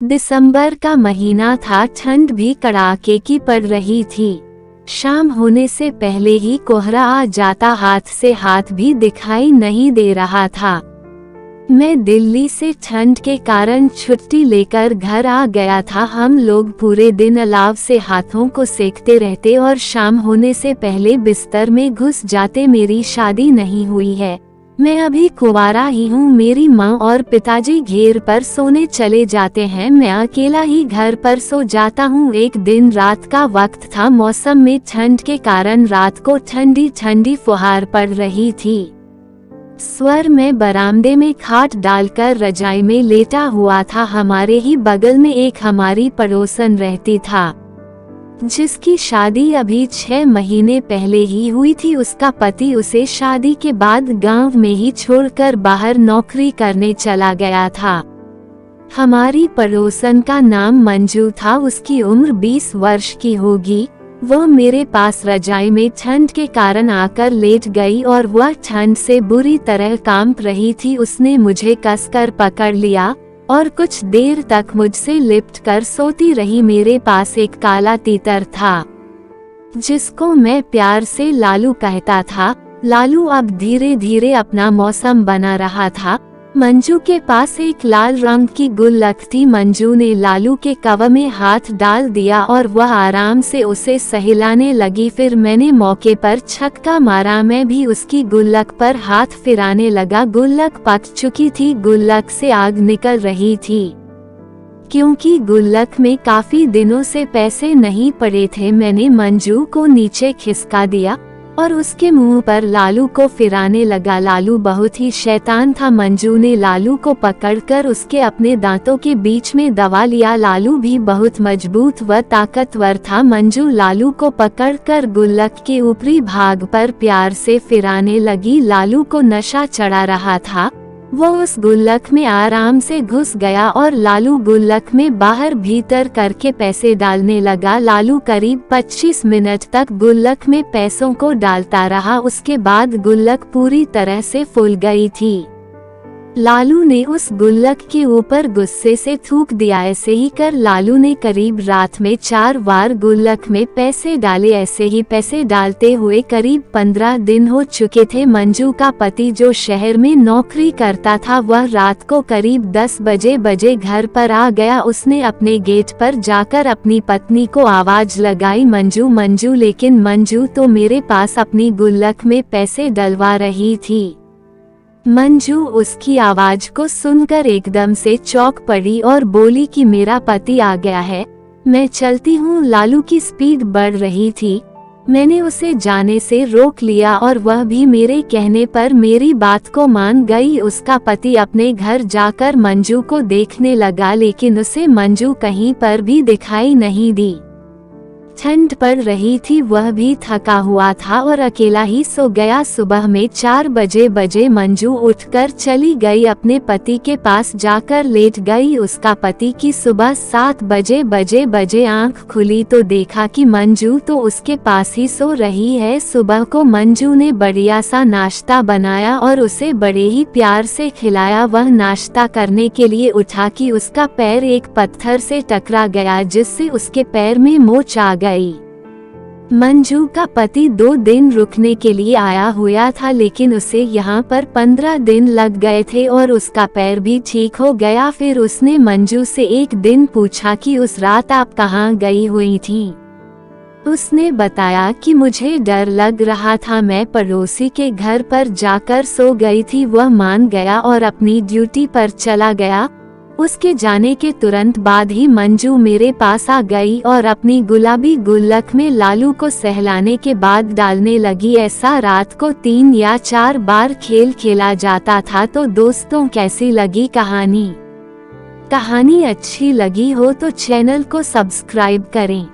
दिसंबर का महीना था। ठंड भी कड़ाके की पड़ रही थी। शाम होने से पहले ही कोहरा आ जाता, हाथ से हाथ भी दिखाई नहीं दे रहा था। मैं दिल्ली से ठंड के कारण छुट्टी लेकर घर आ गया था। हम लोग पूरे दिन अलाव से हाथों को सेकते रहते और शाम होने से पहले बिस्तर में घुस जाते। मेरी शादी नहीं हुई है, मैं अभी कुंवारा ही हूँ। मेरी माँ और पिताजी घेर पर सोने चले जाते हैं, मैं अकेला ही घर पर सो जाता हूँ। एक दिन रात का वक्त था। मौसम में ठंड के कारण रात को ठंडी ठंडी फुहार पड़ रही थी। स्वर में बरामदे में खाट डालकर रजाई में लेटा हुआ था। हमारे ही बगल में एक हमारी पड़ोसन रहती था, जिसकी शादी अभी 6 महीने पहले ही हुई थी। उसका पति उसे शादी के बाद गांव में ही छोड़कर बाहर नौकरी करने चला गया था। हमारी पड़ोसन का नाम मंजू था। उसकी उम्र 20 वर्ष की होगी। वह मेरे पास रजाई में ठंड के कारण आकर लेट गई और वह ठंड से बुरी तरह कांप रही थी। उसने मुझे कसकर पकड़ लिया और कुछ देर तक मुझसे लिपट कर सोती रही। मेरे पास एक काला तीतर था, जिसको मैं प्यार से लालू कहता था। लालू अब धीरे धीरे अपना मौसम बना रहा था। मंजू के पास एक लाल रंग की गुल्लक थी। मंजू ने लालू के कव में हाथ डाल दिया और वह आराम से उसे सहलाने लगी। फिर मैंने मौके पर छक्का मारा। मैं भी उसकी गुल्लक पर हाथ फिराने लगा। गुल्लक पक चुकी थी, गुल्लक से आग निकल रही थी, क्योंकि गुल्लक में काफी दिनों से पैसे नहीं पड़े थे। मैंने मंजू को नीचे खिसका दिया और उसके मुंह पर लालू को फिराने लगा। लालू बहुत ही शैतान था। मंजू ने लालू को पकड़कर उसके अपने दांतों के बीच में दबा लिया। लालू भी बहुत मजबूत व ताकतवर था। मंजू लालू को पकड़कर गुल्लक के ऊपरी भाग पर प्यार से फिराने लगी। लालू को नशा चढ़ा रहा था। वो उस गुल्लक में आराम से घुस गया और लालू गुल्लक में बाहर भीतर करके पैसे डालने लगा। लालू करीब 25 मिनट तक गुल्लक में पैसों को डालता रहा। उसके बाद गुल्लक पूरी तरह से फूल गई थी। लालू ने उस गुल्लक के ऊपर गुस्से से थूक दिया। ऐसे ही कर लालू ने करीब रात में 4 बार गुल्लक में पैसे डाले। ऐसे ही पैसे डालते हुए करीब 15 दिन हो चुके थे। मंजू का पति जो शहर में नौकरी करता था, वह रात को करीब 10 बजे घर पर आ गया। उसने अपने गेट पर जाकर अपनी पत्नी को आवाज लगाई, मंजू मंजू। लेकिन मंजू तो मेरे पास अपनी गुल्लक में पैसे डलवा रही थी। मंजू उसकी आवाज को सुनकर एकदम से चौंक पड़ी और बोली कि मेरा पति आ गया है, मैं चलती हूँ। लालू की स्पीड बढ़ रही थी। मैंने उसे जाने से रोक लिया और वह भी मेरे कहने पर मेरी बात को मान गई। उसका पति अपने घर जाकर मंजू को देखने लगा, लेकिन उसे मंजू कहीं पर भी दिखाई नहीं दी। ठंड पड़ रही थी, वह भी थका हुआ था और अकेला ही सो गया। सुबह में 4 बजे मंजू उठकर चली गई, अपने पति के पास जाकर लेट गई। उसका पति की सुबह 7 बजे आंख खुली तो देखा कि मंजू तो उसके पास ही सो रही है। सुबह को मंजू ने बढ़िया सा नाश्ता बनाया और उसे बड़े ही प्यार से खिलाया। वह नाश्ता करने के लिए उठा कि उसका पैर एक पत्थर से टकरा गया, जिससे उसके पैर में मोच आ गई। मंजू का पति 2 दिन रुकने के लिए आया हुआ था, लेकिन उसे यहाँ पर 15 दिन लग गए थे और उसका पैर भी ठीक हो गया। फिर उसने मंजू से एक दिन पूछा कि उस रात आप कहाँ गई हुई थी। उसने बताया कि मुझे डर लग रहा था, मैं पड़ोसी के घर पर जाकर सो गई थी। वह मान गया और अपनी ड्यूटी पर चला गया। उसके जाने के तुरंत बाद ही मंजू मेरे पास आ गई और अपनी गुलाबी गुल्लक में लालू को सहलाने के बाद डालने लगी। ऐसा रात को 3 या 4 बार खेल खेला जाता था। तो दोस्तों, कैसी लगी कहानी? कहानी अच्छी लगी हो तो चैनल को सब्सक्राइब करें।